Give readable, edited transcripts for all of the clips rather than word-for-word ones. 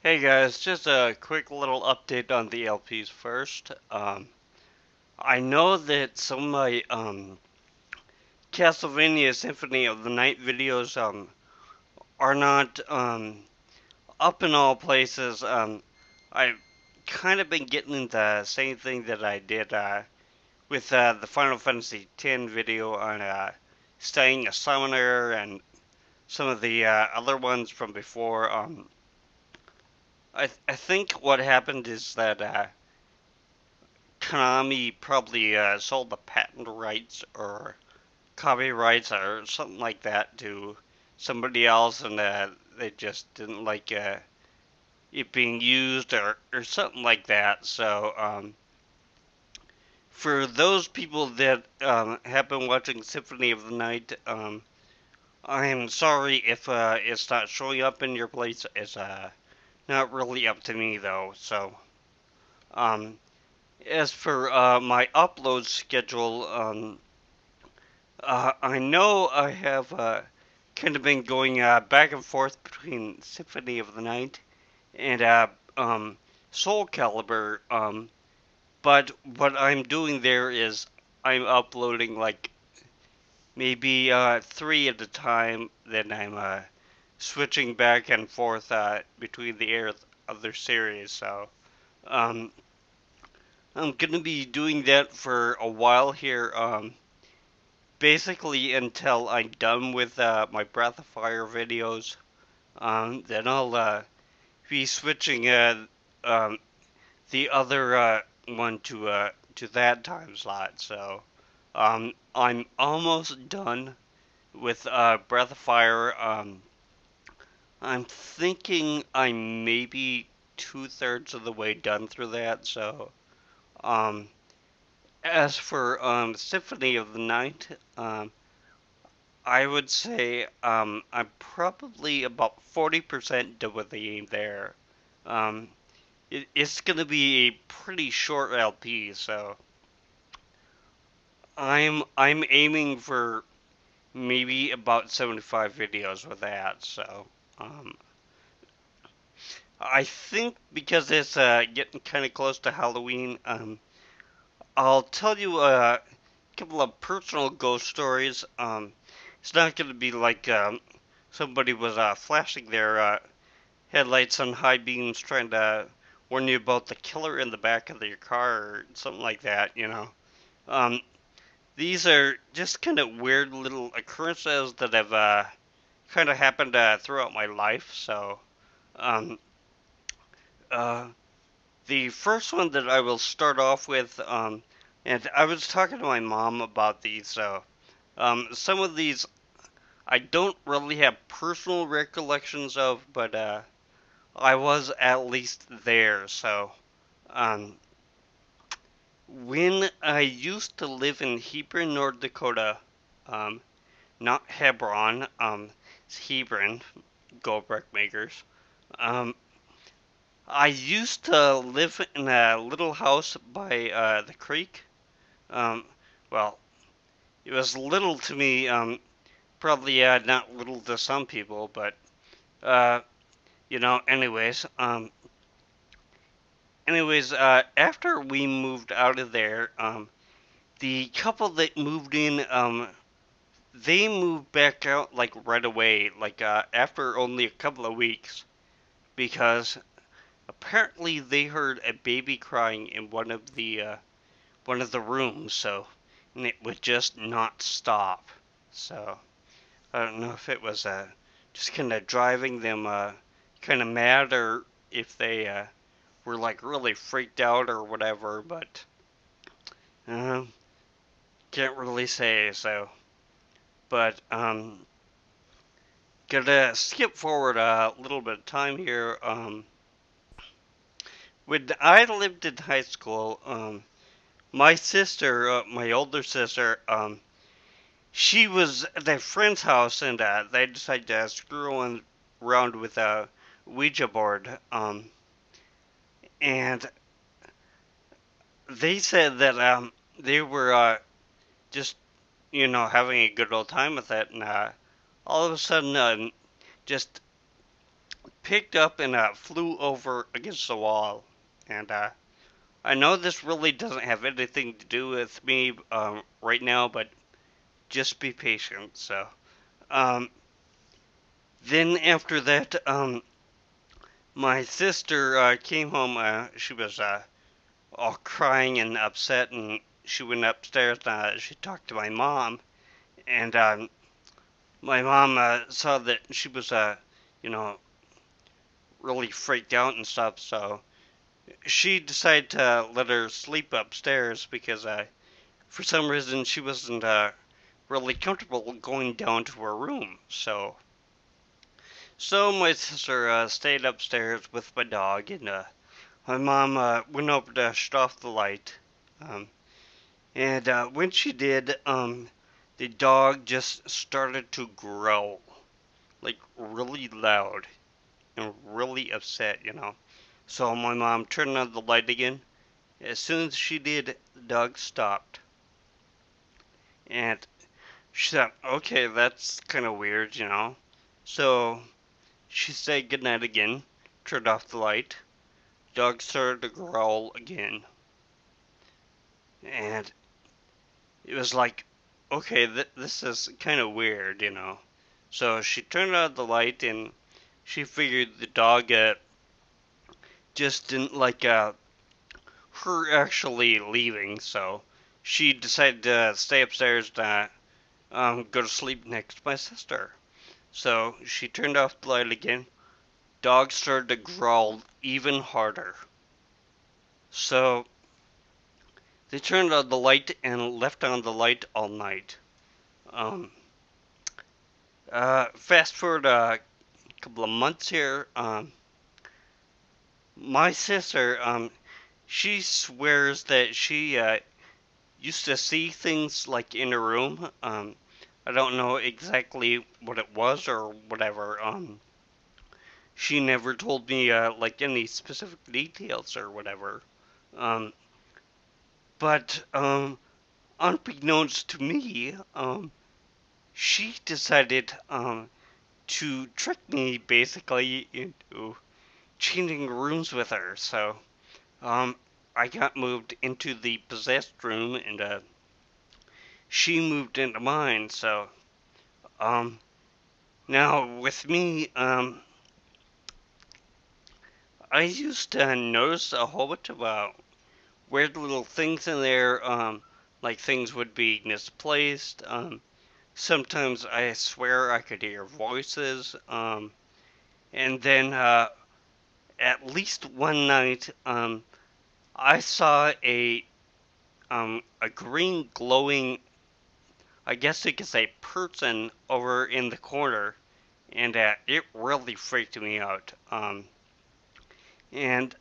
Hey guys, just a quick little update on the LPs first. I know that some of my Castlevania Symphony of the Night videos are not up in all places. I've kind of been getting the same thing that I did with the Final Fantasy X video on staying a summoner and some of the other ones from before. I think what happened is that Konami probably sold the patent rights or copyrights or something like that to somebody else, and they just didn't like it being used or something like that. So, for those people that have been watching Symphony of the Night, I'm sorry if it's not showing up in your place. It's not really up to me though. So, um, as for my upload schedule, I know I have kind of been going back and forth between Symphony of the Night and Soul Calibur, but what I'm doing there is I'm uploading like maybe three at a time, then I'm switching back and forth between the other series. So um, I'm gonna be doing that for a while here. Basically until I'm done with my Breath of Fire videos. Then I'll be switching um, the other one to that time slot. So I'm almost done with Breath of Fire. I'm thinking I'm maybe two-thirds of the way done through that. So um, as for Symphony of the Night, I would say I'm probably about 40% done with the game there. Um, it's gonna be a pretty short LP, so I'm aiming for maybe about 75 videos with that. So um, I think because it's getting kind of close to Halloween, I'll tell you a couple of personal ghost stories. It's not gonna be like somebody was flashing their headlights on high beams trying to warn you about the killer in the back of your car or something like that. Um, these are just kind of weird little occurrences that have kind of happened throughout my life. So, um, uh, the first one that I will start off with, and I was talking to my mom about these. So, some of these I don't really have personal recollections of, but I was at least there. So, um, when I used to live in Hebron, North Dakota, um, not Hebron, it's Hebron, Goldbrick Makers. Um, I used to live in a little house by the creek. Um, well, it was little to me, probably not little to some people, but uh, anyways, after we moved out of there, the couple that moved in, they moved back out like right away, like after only a couple of weeks, because apparently they heard a baby crying in one of the rooms, so and it would just not stop. So I don't know if it was just kind of driving them kind of mad or if they were like really freaked out or whatever, but uh, can't really say. So, but gonna skip forward a little bit of time here. When I lived in high school, my sister, my older sister, she was at a friend's house and they decided to screw around with a Ouija board. And they said that they were just having a good old time with it, and all of a sudden, just picked up and flew over against the wall. And I know this really doesn't have anything to do with me right now, but just be patient. So, um, then after that, my sister came home. She was all crying and upset, and she went upstairs. She talked to my mom, and my mom saw that she was, you know, really freaked out and stuff. So she decided to let her sleep upstairs because for some reason she wasn't really comfortable going down to her room. So my sister stayed upstairs with my dog, and my mom went over to shut off the light. Um, and when she did, the dog just started to growl, like really loud and really upset. So my mom turned on the light again. As soon as she did, the dog stopped. And she thought, okay, that's kind of weird. So she said goodnight again, turned off the light. Dog started to growl again. And it was like, okay, this is kind of weird. So she turned on the light and she figured the dog just didn't like her actually leaving. So she decided to stay upstairs to go to sleep next to my sister. So she turned off the light again. Dog started to growl even harder. So they turned on the light and left on the light all night. Um, Fast forward a couple of months here. My sister, she swears that she used to see things like in her room. I don't know exactly what it was or whatever. She never told me like any specific details or whatever. Um, but unbeknownst to me, she decided to trick me basically into changing rooms with her. So I got moved into the possessed room, and she moved into mine. So um, now with me, I used to notice a whole bunch of weird little things in there. Like things would be misplaced. Sometimes I swear I could hear voices. And then at least one night, I saw a green glowing, I guess you could say, person over in the corner, and it really freaked me out. And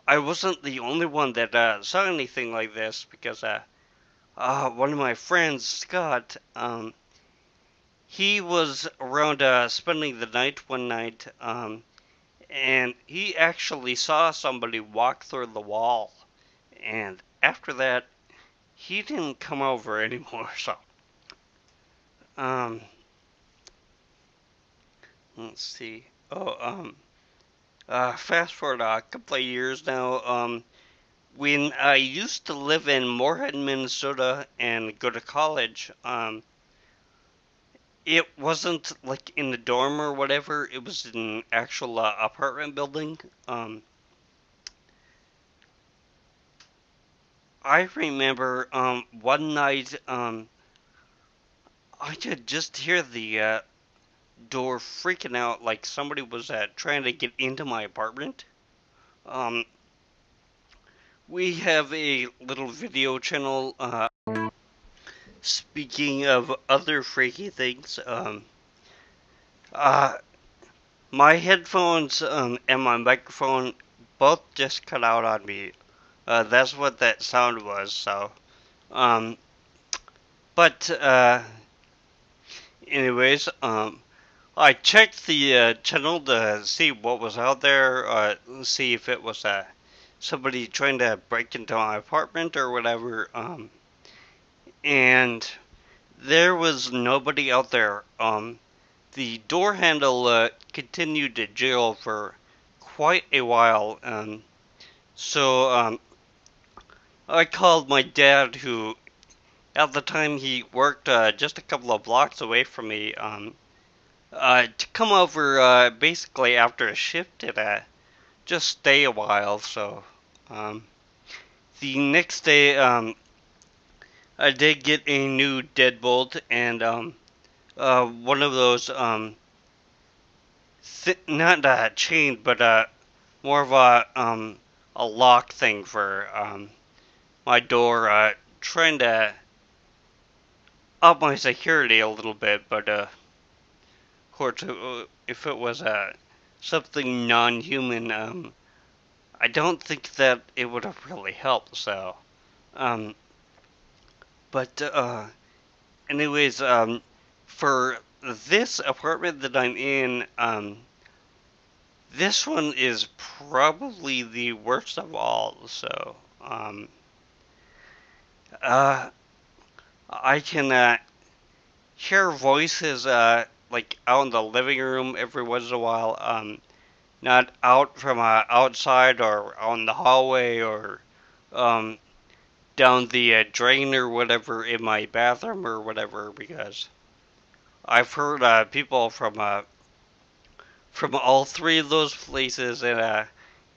I wasn't the only one that saw anything like this because one of my friends, Scott, he was around spending the night one night, and he actually saw somebody walk through the wall. And after that, he didn't come over anymore. So, um, let's see. Fast forward a couple of years now. When I used to live in Moorhead, Minnesota, and go to college, it wasn't like in the dorm or whatever. It was in an actual apartment building. I remember one night I could just hear the door freaking out like somebody was trying to get into my apartment. Um, we have a little video channel. Speaking of other freaky things, uh, my headphones and my microphone both just cut out on me. That's what that sound was. So, um, but anyways, I checked the channel to see what was out there, see if it was somebody trying to break into my apartment or whatever. And there was nobody out there. the door handle continued to jiggle for quite a while. So I called my dad, who at the time he worked just a couple of blocks away from me, to come over basically after a shift and just stay a while. So um, the next day, I did get a new deadbolt and one of those not chain, but more of a lock thing for my door, trying to up my security a little bit, but of course, if it was something non-human, I don't think that it would have really helped. So, um, but anyways, for this apartment that I'm in, this one is probably the worst of all. So, uh, I can hear voices like out in the living room every once in a while. Not out from outside or on the hallway or um, down the drain or whatever in my bathroom or whatever, because I've heard people from all three of those places, and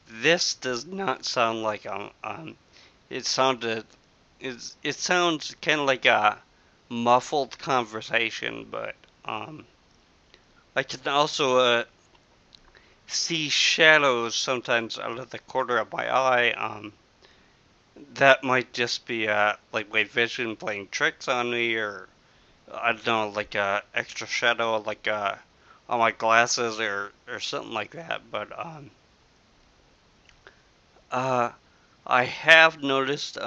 this does not sound like it sounded it sounds kind of like a muffled conversation, but I can also see shadows sometimes out of the corner of my eye. That might just be like my vision playing tricks on me, or I don't know, like a extra shadow, like on my glasses or something like that. But uh, I have noticed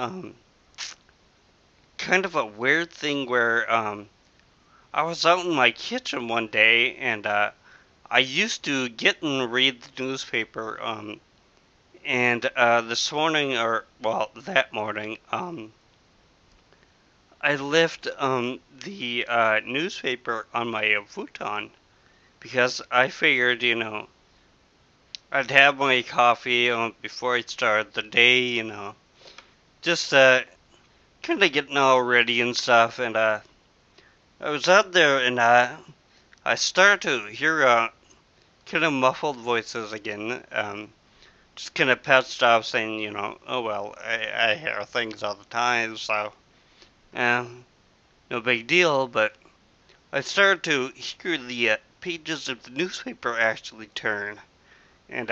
kind of a weird thing where I was out in my kitchen one day, and I used to get and read the newspaper. And this morning, or well, that morning, I left the newspaper on my futon because I figured, I'd have my coffee before I started the day, just kind of getting all ready and stuff. And I was out there, and I started to hear kind of muffled voices again. Just kind of pet stuff saying, oh well, I hear things all the time, so no big deal. But I started to hear the pages of the newspaper actually turn, and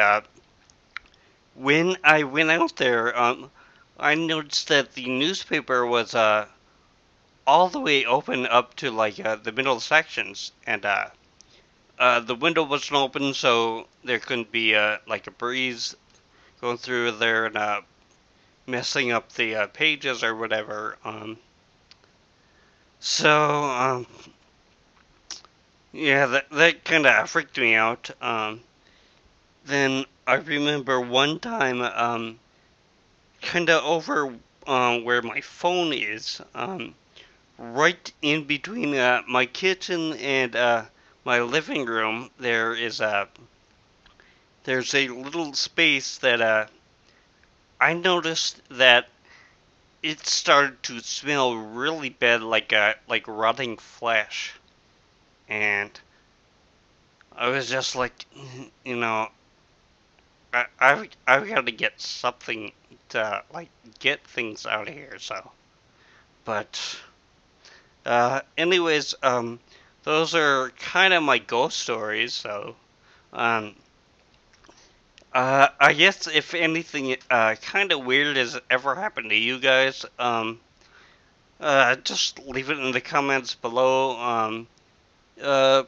when I went out there, I noticed that the newspaper was all the way open up to like the middle sections, and the window wasn't open, so there couldn't be like a breeze going through there and messing up the pages or whatever. So yeah, that kind of freaked me out. Then I remember one time, kind of over where my phone is, right in between my kitchen and my living room, there's a little space that I noticed that it started to smell really bad, like rotting flesh, and I was just like, you know, I've got to get something to like get things out of here. So, but anyways, those are kind of my ghost stories. So, um, I guess if anything, kind of weird has ever happened to you guys, just leave it in the comments below. Uh,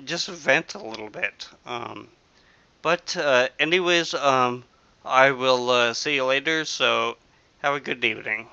just vent a little bit. But anyways, I will see you later. So have a good evening.